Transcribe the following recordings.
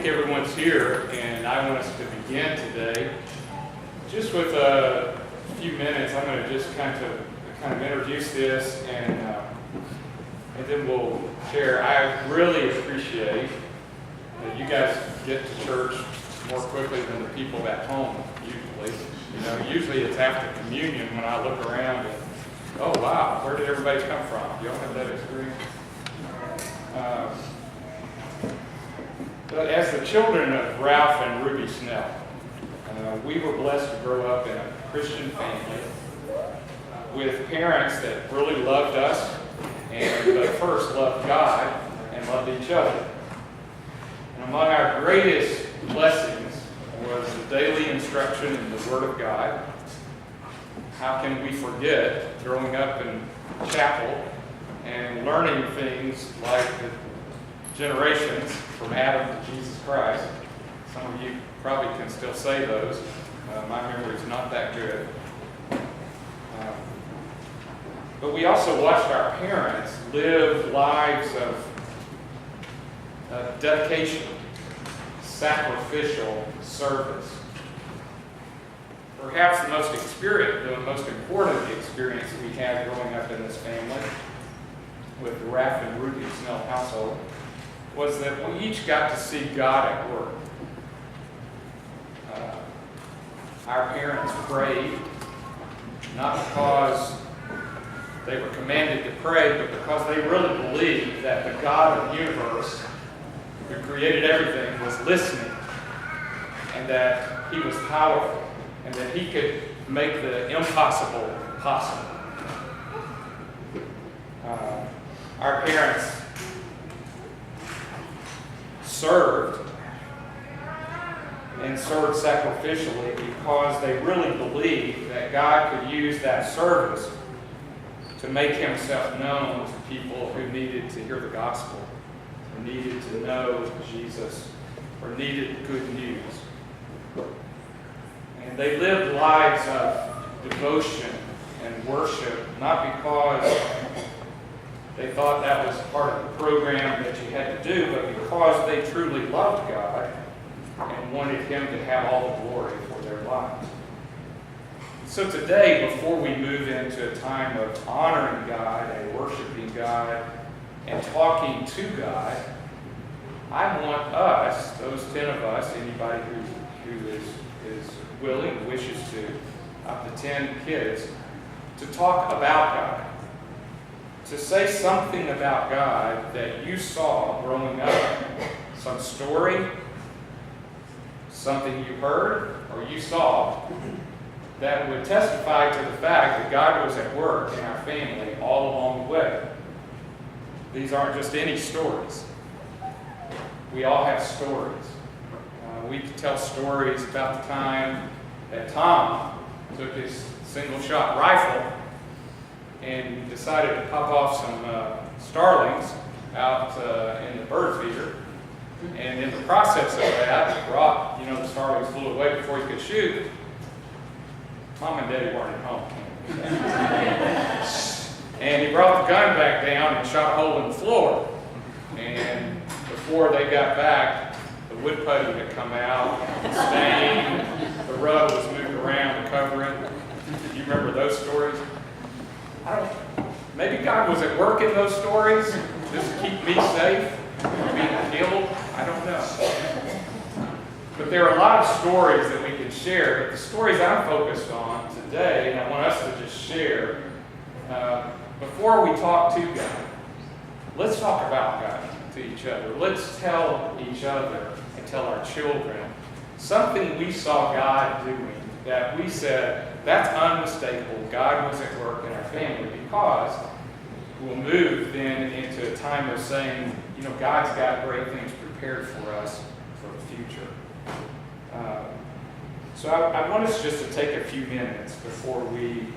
everyone's here, and I want us to begin today just with a few minutes. I'm going to just kind of introduce this, and then we'll share. I really appreciate that you guys get to church more quickly than the people at home usually. Usually it's after communion when I look around and, oh wow, where did everybody come from? You all have that experience? But as the children of Ralph and Ruby Snell, we were blessed to grow up in a Christian family with parents that really loved us and first loved God and loved each other. And among our greatest blessings was the daily instruction in the Word of God. How can we forget growing up in chapel and learning things like the generations from Adam to Jesus Christ? Some of you probably can still say those. My memory is not that good. But we also watched our parents live lives of dedication, sacrificial service. Perhaps the most important experience we had growing up in this family with the Ralph and Ruby Snell household was that we each got to see God at work. Our parents prayed, not because they were commanded to pray, but because they really believed that the God of the universe, who created everything, was listening, and that He was powerful, and that He could make the impossible possible. Our parents served sacrificially because they really believed that God could use that service to make Himself known to people who needed to hear the gospel, or needed to know Jesus, or needed good news. And they lived lives of devotion and worship, not because they thought that was part of the program that you had to do, but because they truly loved God and wanted Him to have all the glory for their lives. So today, before we move into a time of honoring God and worshiping God and talking to God, I want us, those 10 of us, anybody who is willing, wishes to, up to 10 kids, to talk about God. To say something about God that you saw growing up. Some story, something you heard or you saw that would testify to the fact that God was at work in our family all along the way. These aren't just any stories. We all have stories. We could tell stories about the time that Tom took his single-shot rifle and decided to pop off some starlings out in the bird feeder. And in the process of that, brought, the starlings flew away before he could shoot. Mom and Daddy weren't at home. And he brought the gun back down and shot a hole in the floor. And before they got back, the wood putty had come out, stained, the rug was moved around to cover it. Do you remember those stories? Maybe God was at work in those stories just to keep me safe from being killed. I don't know. But there are a lot of stories that we can share. But the stories I'm focused on today, and I want us to just share, before we talk to God, let's talk about God to each other. Let's tell each other and tell our children something we saw God doing that we said, that's unmistakable. God was at work in our family, because we'll move then into a time of saying, God's got great things prepared for us for the future. So I want us just to take a few minutes before we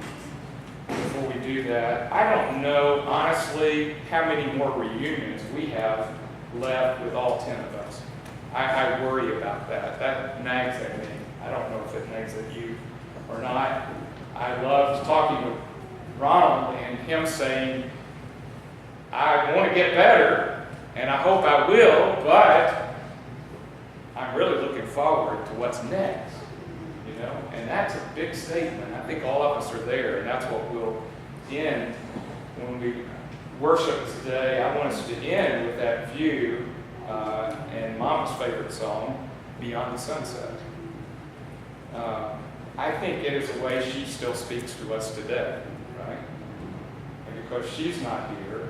do that. I don't know, honestly, how many more reunions we have left with all 10 of us. I worry about that. That nags at me. I don't know if it nags at you or not. I loved talking with Ronald and him saying, I want to get better, and I hope I will, but I'm really looking forward to what's next. You know, and that's a big statement. I think all of us are there, and that's what we'll end when we worship today. I want us to end with that view and Mama's favorite song, Beyond the Sunset. I think it is a way she still speaks to us today, right? And because she's not here,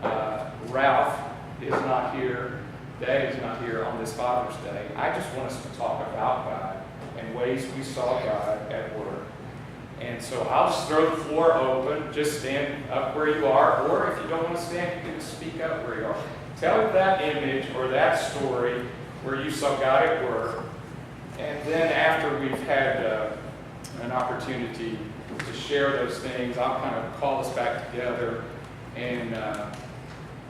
and Ralph is not here, Dad is not here on this Father's Day, I just want us to talk about God and ways we saw God at work. And so I'll just throw the floor open. Just stand up where you are, or if you don't want to stand, you can just speak up where you are. Tell that image or that story where you saw God at work. And then after we've had an opportunity to share those things, I'll kind of call us back together. And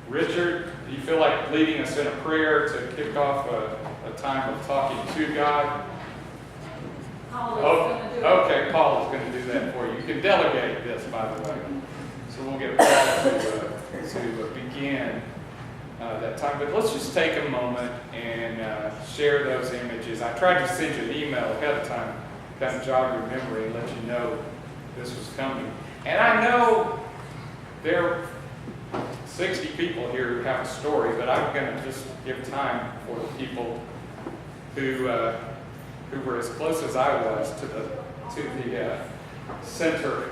Richard, do you feel like leading us in a prayer to kick off a time of talking to God? Okay, Paul is going to do that for you. You can delegate this, by the way. So we'll get Paul to begin that time. But let's just take a moment and share those images. I tried to send you an email ahead of time, kind of jog your memory and let you know this was coming. And I know there are 60 people here who have a story, but I'm going to just give time for the people who were as close as I was to the center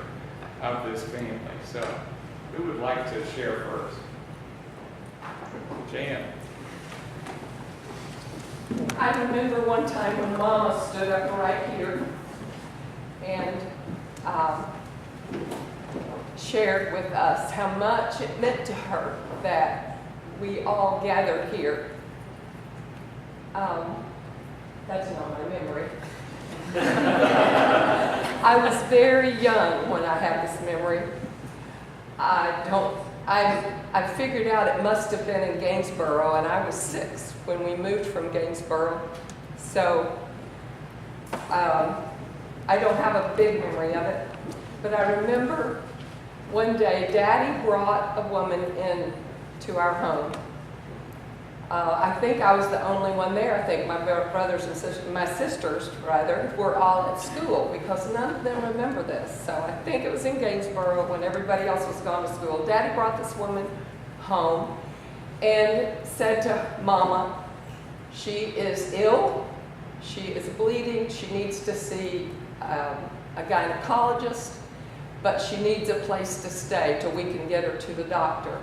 of this family. So, who would like to share first? Jan. I remember one time when Mama stood up right here and shared with us how much it meant to her that we all gathered here. That's not my memory. I was very young when I have this memory. I figured out it must have been in Gainesboro, and I was 6 when we moved from Gainesboro. So I don't have a big memory of it. But I remember one day Daddy brought a woman in to our home. I think I was the only one there. I think my brothers and sisters, my sisters rather, were all at school because none of them remember this. So I think it was in Gainesboro when everybody else was gone to school. Daddy brought this woman home and said to Mama, she is ill, she is bleeding, she needs to see a gynecologist, but she needs a place to stay till we can get her to the doctor.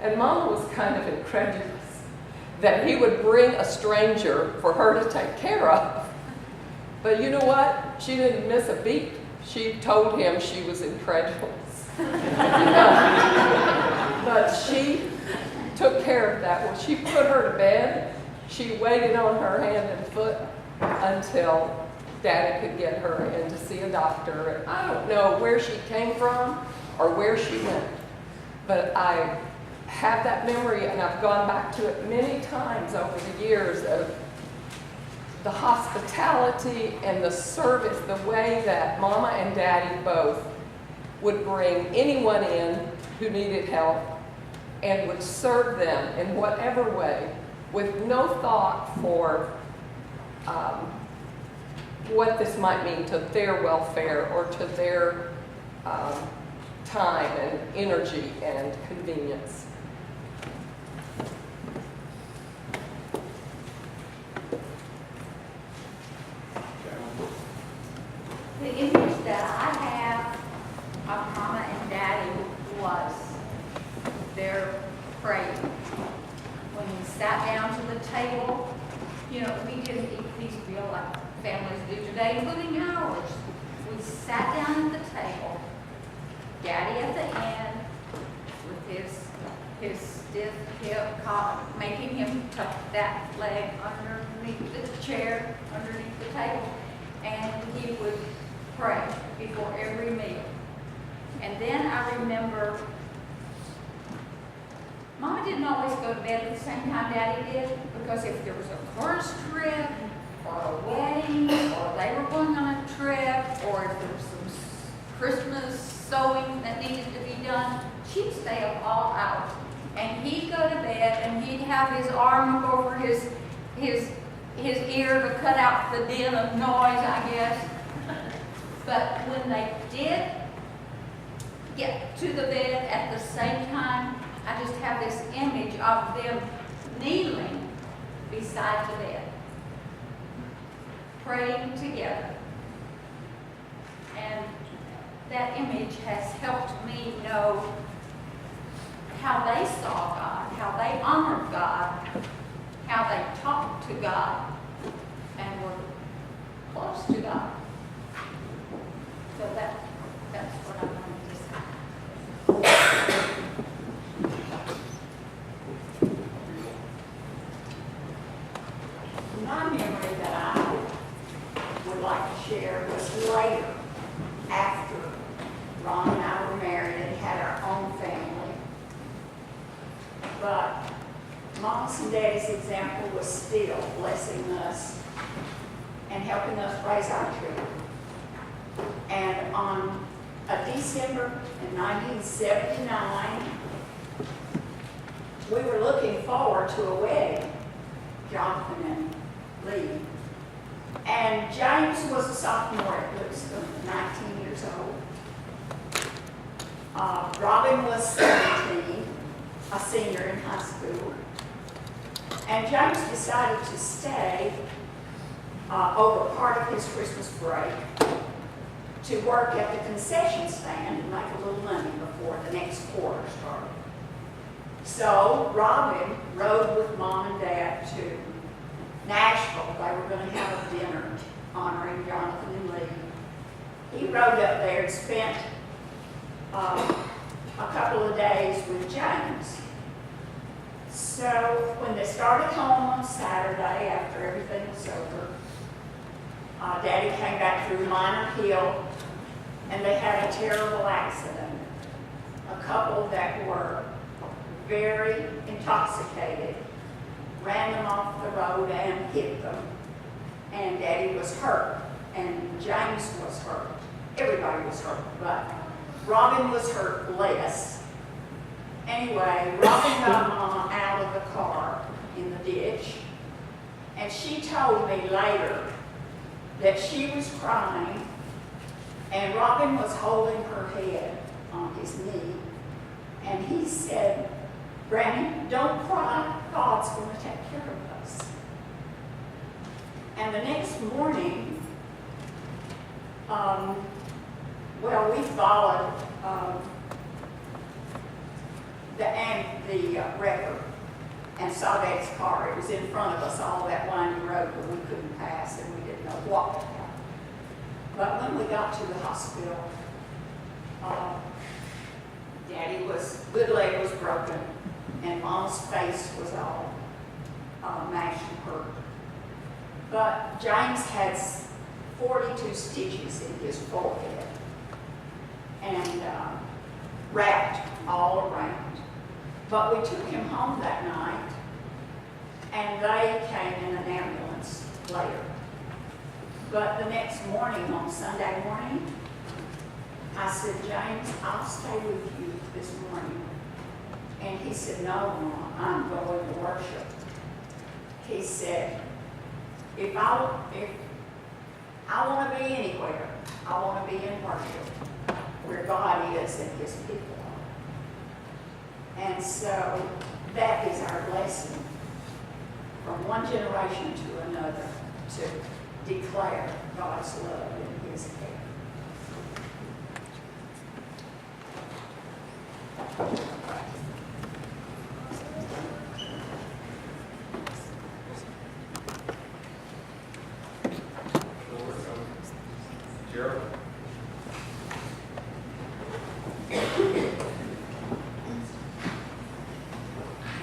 And Mama was kind of incredulous that he would bring a stranger for her to take care of. But you know what? She didn't miss a beat. She told him she was incredulous. But she took care of that. When she put her to bed, she waited on her hand and foot until Daddy could get her in to see a doctor. And I don't know where she came from or where she went, but I have that memory, and I've gone back to it many times over the years of the hospitality and the service, the way that Mama and Daddy both would bring anyone in who needed help and would serve them in whatever way with no thought for what this might mean to their welfare or to their time and energy and convenience. The image that I have of Mama and Daddy was their praying. When we sat down to the table, you know, we didn't eat these meal like families do today, including ours. We sat down at the table, Daddy at the end, with his stiff hip, making him tuck that leg underneath the chair, underneath the table, and he would pray before every meal. And then I remember Mama didn't always go to bed at the same time Daddy did, because if there was a chorus trip or a wedding or they were going on a trip or if there was some Christmas sewing that needed to be done, she'd stay up all hours. And he'd go to bed and he'd have his arm over his his ear to cut out the din of noise, I guess. But when they did get to the bed at the same time, I just have this image of them kneeling beside the bed, praying together. And that image has helped me know how they saw God, how they honored God, how they talked to God, and were close to God. So that's what I wanted to say. My memory that I would like to share was later, after Ron and I were married and had our own family. But Mom's and Daddy's example was still blessing us and helping us raise our children. And on a December in 1979, we were looking forward to a wedding, Jonathan and Lee. And James was a sophomore at Lipscomb, 19 years old. Robin was 17, a senior in high school. And James decided to stay over part of his Christmas break to work at the concession stand and make a little money before the next quarter started. So Robin rode with Mom and Dad to Nashville. They were going to have a dinner honoring Jonathan and Lee. He rode up there and spent a couple of days with James. So when they started home on Saturday after everything was over, Daddy came back through Minor Hill and they had a terrible accident. A couple that were very intoxicated ran them off the road and hit them. And Daddy was hurt and James was hurt. Everybody was hurt, but Robin was hurt less. Anyway, Robin got Mama out of the car in the ditch, and she told me later that she was crying, and Robin was holding her head on his knee, and he said, "Granny, don't cry, God's going to take care of us." And the next morning, we followed the record and saw Dad's car. It was in front of us all that winding road, but we couldn't pass and we didn't know what to happen. But when we got to the hospital, Daddy good leg was broken, and Mom's face was all mashed and hurt. But James had 42 stitches in his forehead and wrapped all around. But we took him home that night, and they came in an ambulance later. But the next morning, on Sunday morning, I said, "James, I'll stay with you this morning." And he said, "No, Mom, I'm going to worship." He said, if I want to be anywhere, I want to be in worship, where God is and His people are. And so that is our blessing, from one generation to another, to declare God's love and His care. Gerald? I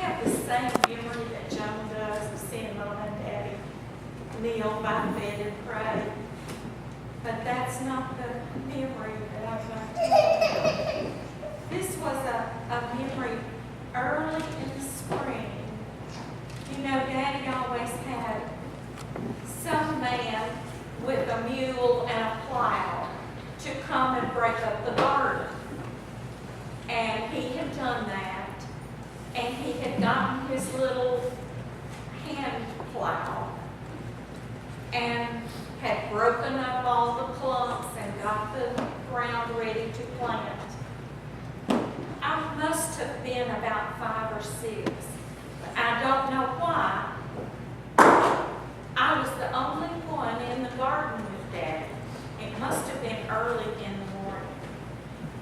have the same memory that Joan does of seeing Mom and Daddy kneel by the bed and pray. But that's not the memory that I was going to tell you. This was a memory early in the spring. You know, Daddy always had some man with a mule and a plow to come and break up the garden. And he had done that, and he had gotten his little hand plow and had broken up all the clumps and got the ground ready to plant. I must have been about 5 or 6. I don't know why. I was the only one in the garden with Daddy. It must have been early in the morning.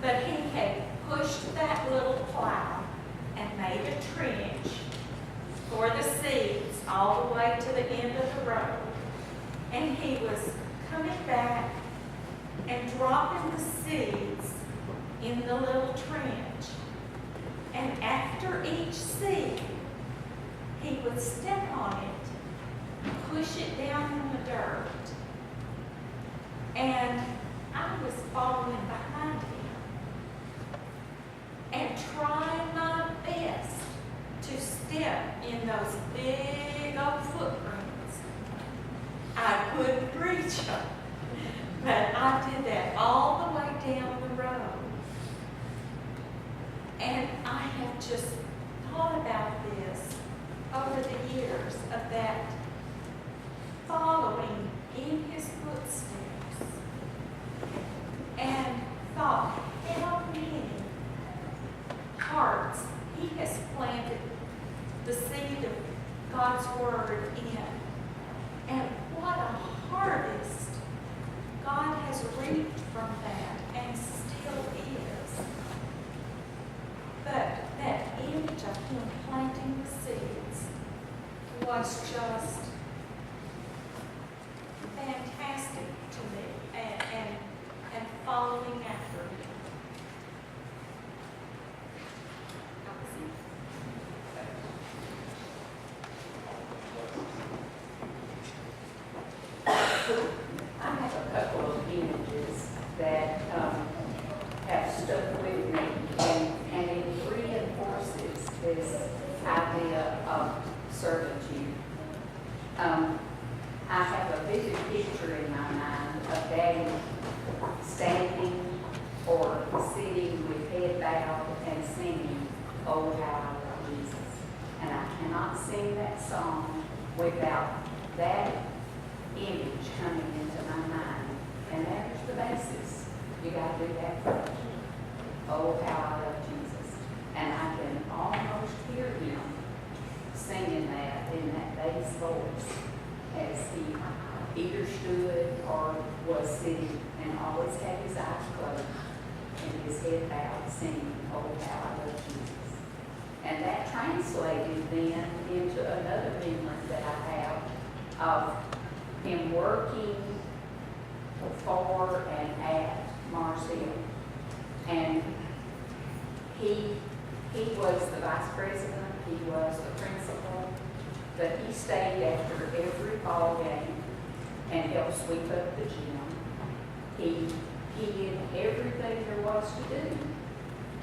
But he had pushed that little plow and made a trench for the seeds all the way to the end of the road. And he was coming back and dropping the seeds in the little trench. And after each seed, he would step on it, push it down in the dirt. And I was following behind him and trying my best to step in those big old footprints. I couldn't reach them, but I did that all the way down the road. And I have just thought about this over the years of that following in his footsteps, and thought how many hearts he has planted the seed of God's word in, and what a harvest God has reaped from that and still is. But that image of him planting the seeds was just fantastic to me, and following after him. That was it. I have a couple of images that have stuck with me, and it reinforces this idea of servitude. I have a vivid picture in my mind of Daddy standing or sitting with head bowed and singing, "Oh, how I love Jesus." And I cannot sing that song without that image coming into my mind. And there's the basis. You got to do that first. Oh, how I love Jesus. And I can almost hear him singing that in that bass voice as he either stood or was sitting and always had his eyes closed and his head bowed singing, "Oh, how I love Jesus." And that translated then into another memory that I have of him working for and at Mars Hill. And he was the vice president, he was the principal, but he stayed after every ball game and helped sweep up the gym. He did everything there was to do.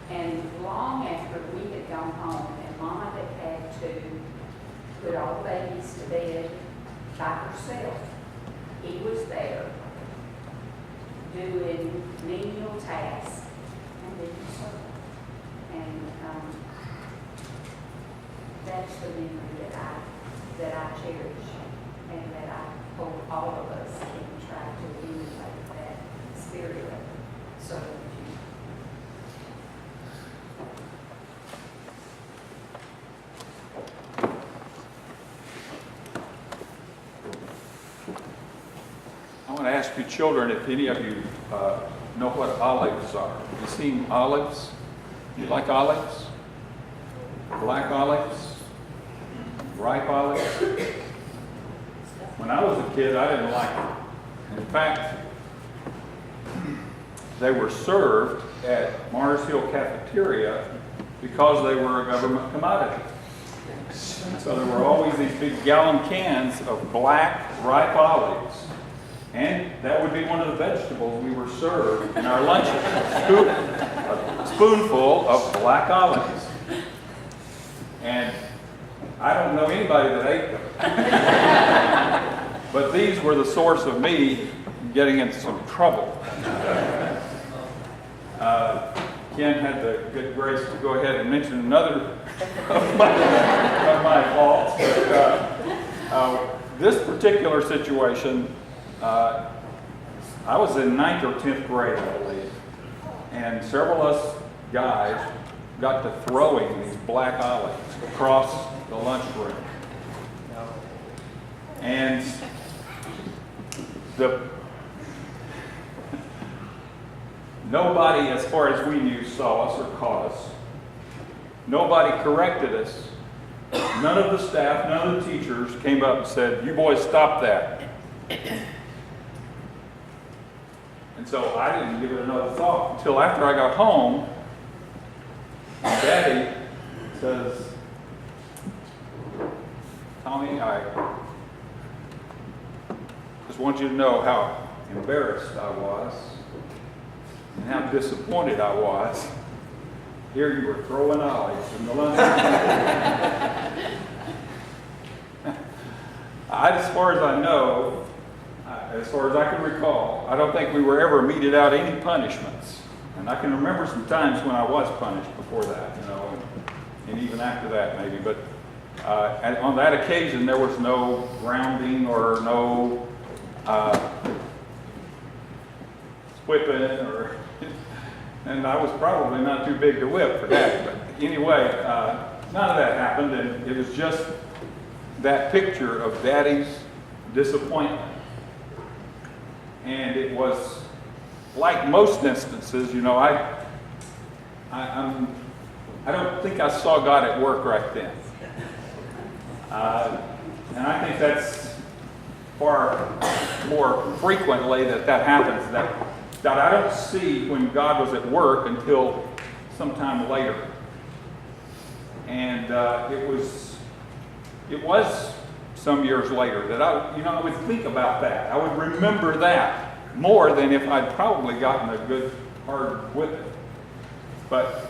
And long after we had gone home and Mama had to put all the babies to bed by herself, he was there doing menial tasks and being served. And that's the memory that I cherish, and that I hope all of us can try to emulate that spirit of servitude. I want to ask you children if any of you know what olives are. You seen olives? You like olives? Black olives? Ripe olives? When I was a kid, I didn't like them. In fact, they were served at Mars Hill Cafeteria because they were a government commodity. So there were always these big gallon cans of black, ripe olives. And that would be one of the vegetables we were served in our lunches. A spoonful of black olives. And I don't know anybody that ate them. But these were the source of me getting into some trouble. Ken had the good grace to go ahead and mention another of my faults. But, this particular situation, I was in 9th or 10th grade, I believe, and several of us guys got to throwing these black olives across the lunchroom. And nobody, as far as we knew, saw us or caught us. Nobody corrected us. None of the staff, none of the teachers came up and said, "You boys stop that." And so I didn't give it another thought until after I got home. And Daddy says, "Tommy, I just want you to know how embarrassed I was and how disappointed I was. Here you were throwing olives in the lunch." As far as I know, as far as I can recall, I don't think we were ever meted out any punishments. And I can remember some times when I was punished before that, and even after that maybe. But and on that occasion, there was no grounding or no whipping, and I was probably not too big to whip for Daddy. But anyway, none of that happened, and it was just that picture of Daddy's disappointment. And it was like most instances, I don't think I saw God at work right then. And I think that's far more frequently that happens, that I don't see when God was at work until sometime later. And it was some years later that I would think about that. I would remember that more than if I'd probably gotten a good hard whipping. But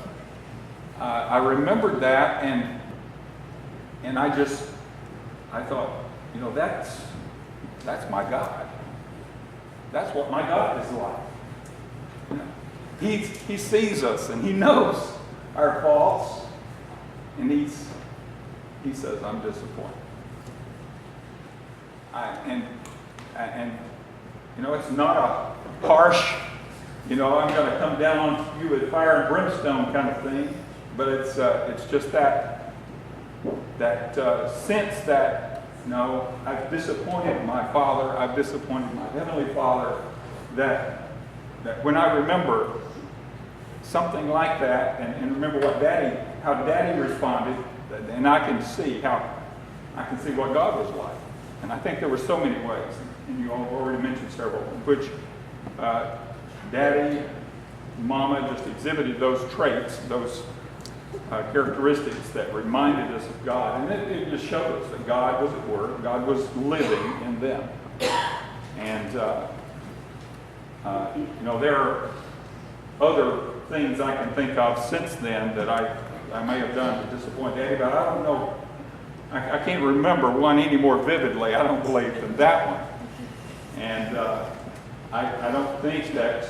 I remembered that, and I thought, that's my God. That's what my God is like. He sees us and he knows our faults, and he says, "I'm disappointed." It's not a harsh, I'm going to come down on you with fire and brimstone kind of thing, but it's just that sense that, I've disappointed my Father, I've disappointed my Heavenly Father, that when I remember something like that, and remember how Daddy responded, and I can see what God was like. And I think there were so many ways, and you all already mentioned several, in which Daddy, Mama just exhibited those traits, those characteristics that reminded us of God. And it just showed us that God was at work, God was living in them. And, there are other things I can think of since then that I may have done to disappoint Daddy, but I don't know. I can't remember one any more vividly, I don't believe, than that one. And I don't think that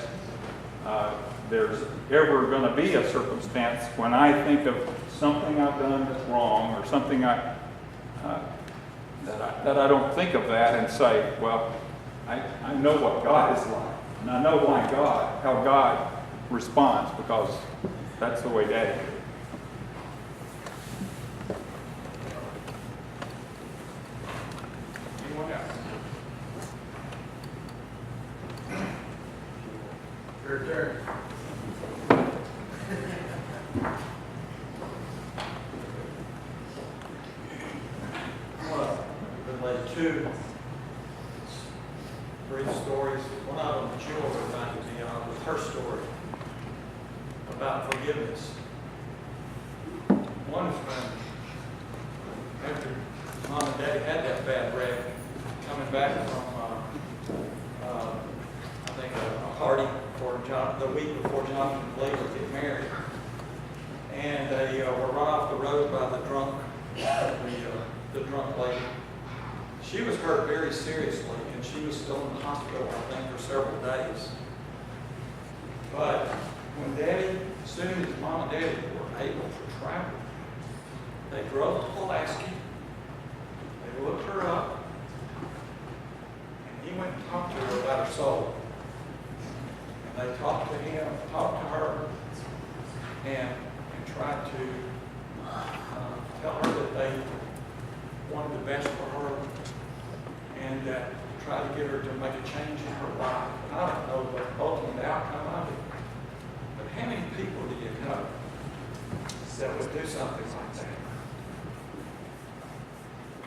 there's ever going to be a circumstance when I think of something I've done that's wrong, or something that I don't think of that and say, well, I know what God is like, and I know how God responds, because that's the way Daddy did. Anyone else? Your turn. Well, relate two brief stories. One of them, Jill reminded me of, was her story about forgiveness. One is when, after Mom and Daddy had that bad wreck, coming back from, I think, a party for the week before Jonathan and Lee were getting married. And they were run off the road by the drunk lady. She was hurt very seriously, and she was still in the hospital, I think, for several days. But when as soon as Mom and Daddy were able to travel, they drove to Pulaski. They looked her up. he went and talked to her about her soul. And they talked to him, talked to her, and tried to tell her that they wanted the best for her, and that tried to get her to make a change in her life. And I don't know the ultimate outcome of it, but how many people do you know that would do something like that?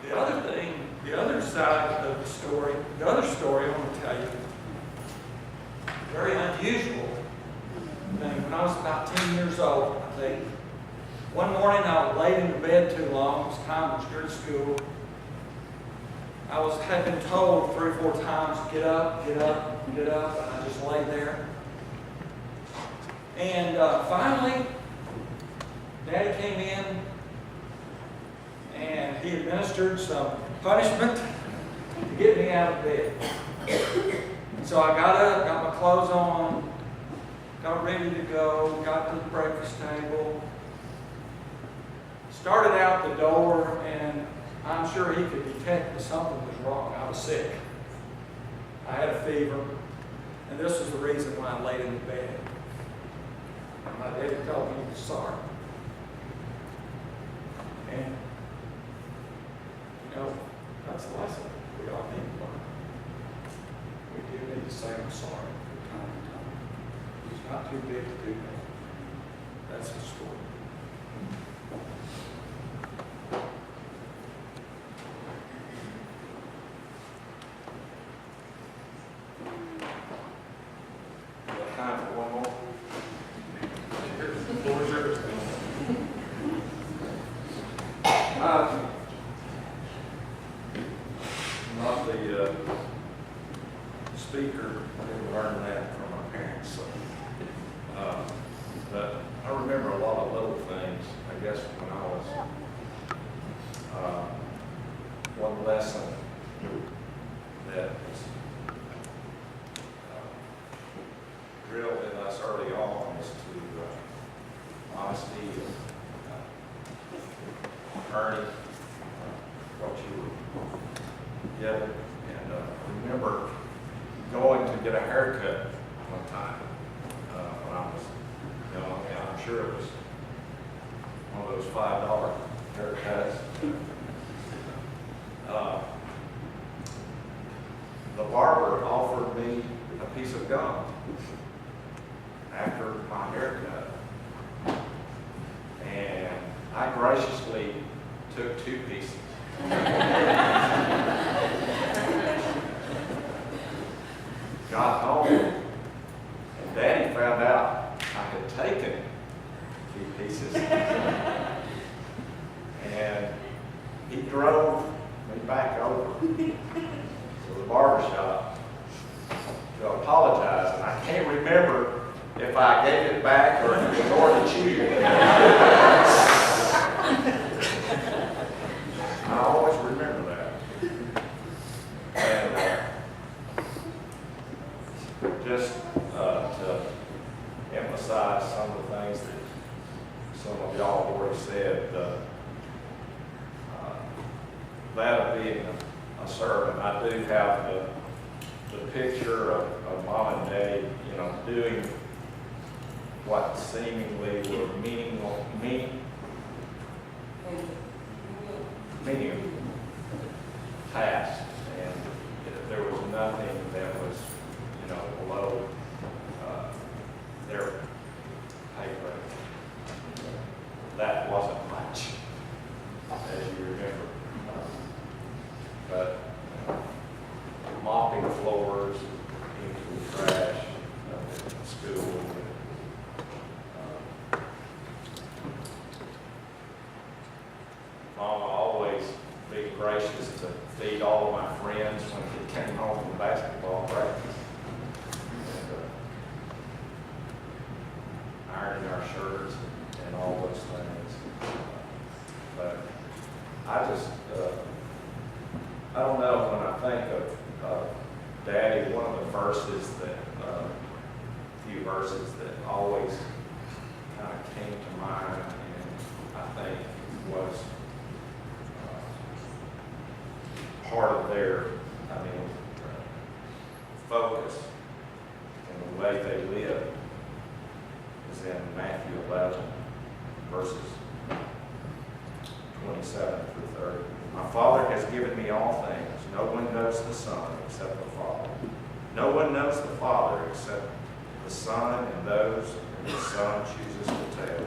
The other thing, the other side of the story, the other story I want to tell you, very unusual thing. When I was about 10 years old, I think, one morning I was laid in the bed too long. It was time to go to school. Had been told 3 or 4 times, get up, get up, get up, and I just lay there. And finally, Daddy came in, and he administered some punishment to get me out of bed. So I got up, got my clothes on, got ready to go, got to the breakfast table, started out the door, and I'm sure he could detect that something was wrong. I was sick. I had a fever, and this was the reason why I laid in the bed. And my daddy told me he was sorry. And, you know, that's the lesson we all need to learn. We do need to say I'm sorry from time to time. He's not too big to do that. That's the story. Time for one more. The floor is yours. Not the speaker. I didn't learn that from my parents. So. But I remember a lot of little things. I guess when I was one lesson that was drilled in us early on was to honesty and earning what you were given. And I remember going to get a haircut one time when I was young, and I'm sure it was one of those $5 haircuts. The barber offered me a piece of gum after my haircut, and I graciously took 2 pieces. Got home, and Daddy found out I had taken 2 pieces, and he drove me back over to the barber shop to apologize, and I can't remember if I gave it back or if it was already chewed. I always remember that. And just to emphasize some of the things that some of y'all have already said, that of being a servant, I do have the picture of Mom and Daddy, you know, doing what seemingly were meaning tasks, and there was nothing that was, you know, below their pay grade. That wasn't much, as you remember. But mopping floors, emptying trash in school. Mama always be gracious to feed all of my friends when they came home from basketball practice. And, ironing our shirts and all those things. But I just, I don't know, when I think of Daddy, one of the verses that, few verses that always kind of came to mind, and I think was part of their, 11, verses 27 through 30. My Father has given me all things. No one knows the Son except the Father. No one knows the Father except the Son and those whom the Son chooses to tell.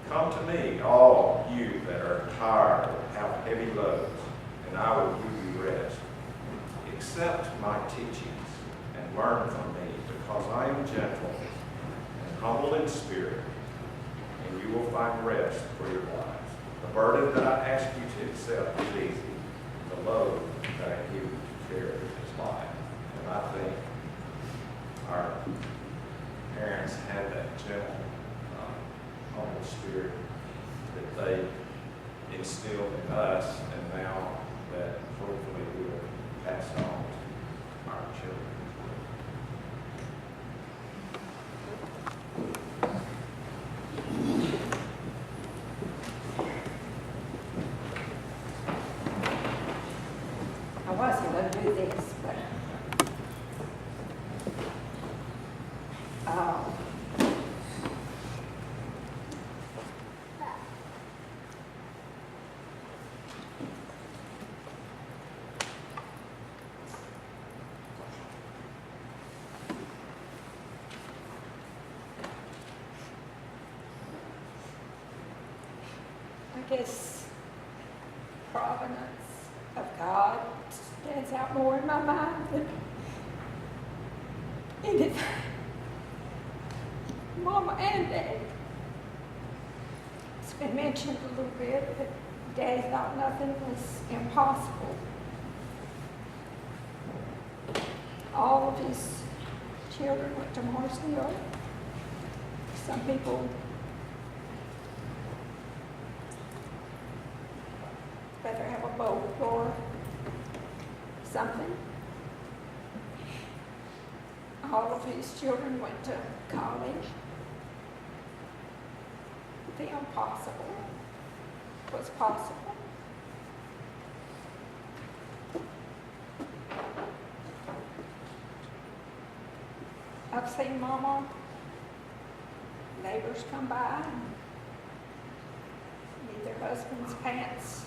Come to me, all you that are tired and have heavy loads, and I will give you rest. Accept my teachings and learn from me, because I am gentle and humble in spirit, and you will find rest for your lives. The burden that I ask you to accept is easy. The load that I give you to carry is light. And I think our parents had that gentle, humble spirit that they instilled in us, and now that hopefully we will pass on to our children. I wasn't going to do this, but I guess providence of God stands out more in my mind than anything. Mama and Dad. It's been mentioned a little bit that Dad thought nothing was impossible. All of his children went to Mars Hill. Some people rather have a boat or something. All of his children went to college. The impossible was possible. I've seen Mama, neighbors come by and need their husband's pants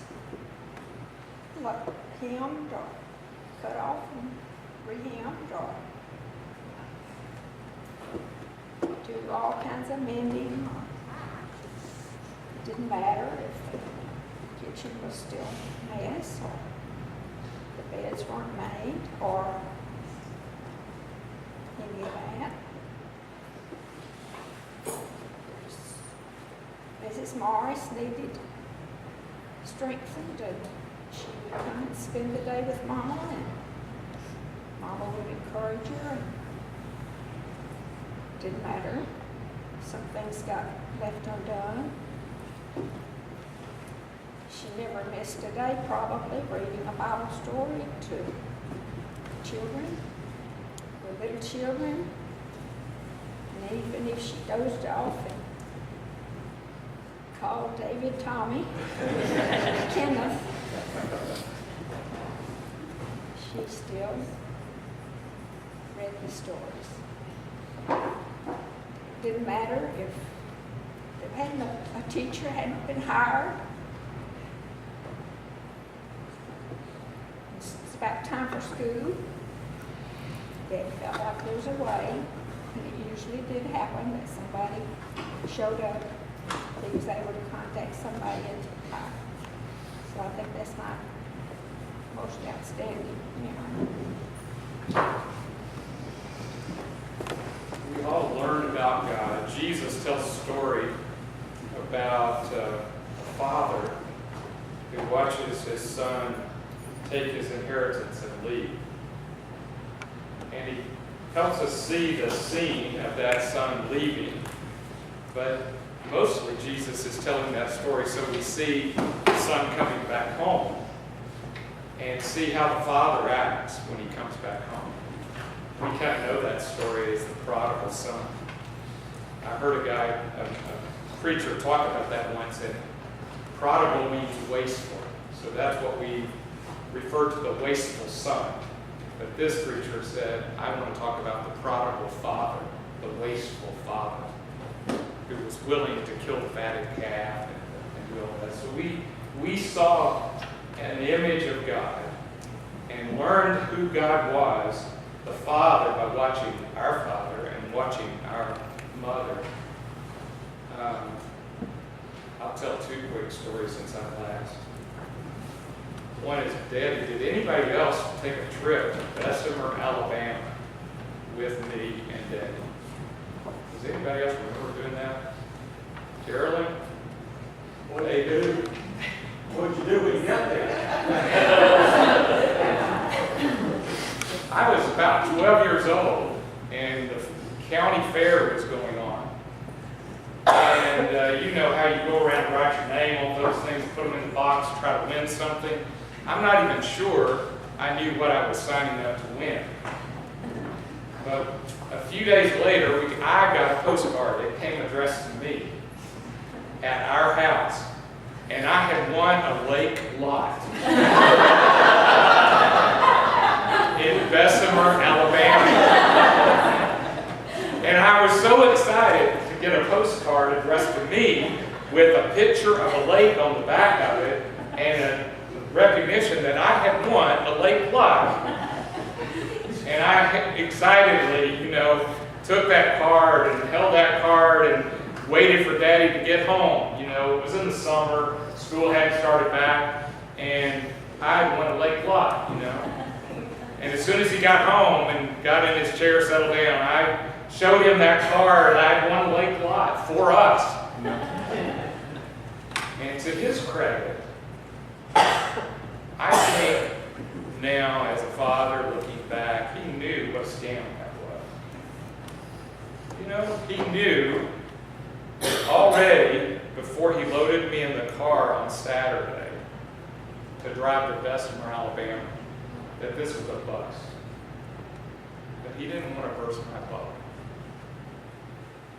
hemmed or cut off and re-hemmed or do all kinds of mending. It didn't matter if the kitchen was still a mess or the beds weren't made or any of that. Mrs. Morris needed strengthened, and she would come and spend the day with Mama, and Mama would encourage her, and it didn't matter. Some things got left undone. She never missed a day, probably, reading a Bible story to children, the little children. And even if she dozed off and called David Tommy, Kenneth, she still read the stories. Didn't matter if there hadn't a teacher hadn't been hired. It's about time for school. It felt like there was a way, and it usually did happen that somebody showed up. He was able to contact somebody and hire. So I think that's my most outstanding memory. We all learn about God. Jesus tells a story about a father who watches his son take his inheritance and leave. And he helps us see the scene of that son leaving. But mostly Jesus is telling that story so we see the son coming back home and see how the father acts when he comes back home. We kind of know that story as the prodigal son. I heard a preacher talk about that once, and prodigal means wasteful. So that's what we refer to the wasteful son. But this preacher said, I want to talk about the prodigal father, the wasteful father. who was willing to kill the fatted calf and do all that. So we saw an image of God and learned who God was, the Father, by watching our Father and watching our mother. I'll tell two quick stories since I'm last. One is, Debbie, did anybody else take a trip to Bessemer, Alabama with me and Debbie? Does anybody else remember doing that? Carolyn? What did they do? What'd you do when you got there? I was about 12 years old, and the county fair was going on. And you know how you go around and write your name on those things, put them in the box, try to win something. I'm not even sure I knew what I was signing up to win. But a few days later, I got a postcard that came addressed to me at our house. And I had won a lake lot in Bessemer, Alabama. And I was so excited to get a postcard addressed to me with a picture of a lake on the back of it and a recognition that I had won a lake lot. And I excitedly, took that card and held that card and waited for Daddy to get home. It was in the summer, school hadn't started back, and I had won a lake lot, And as soon as he got home and got in his chair, settled down, I showed him that card. I had won a lake lot for us. And to his credit, I think now, as a father looking back, he knew what a scam that was. He knew already before he loaded me in the car on Saturday to drive to Bessemer, Alabama, that this was a bust. But he didn't want to burst my bubble.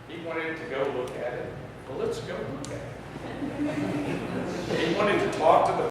He wanted to go look at it. Well, let's go look at it. He wanted to talk to the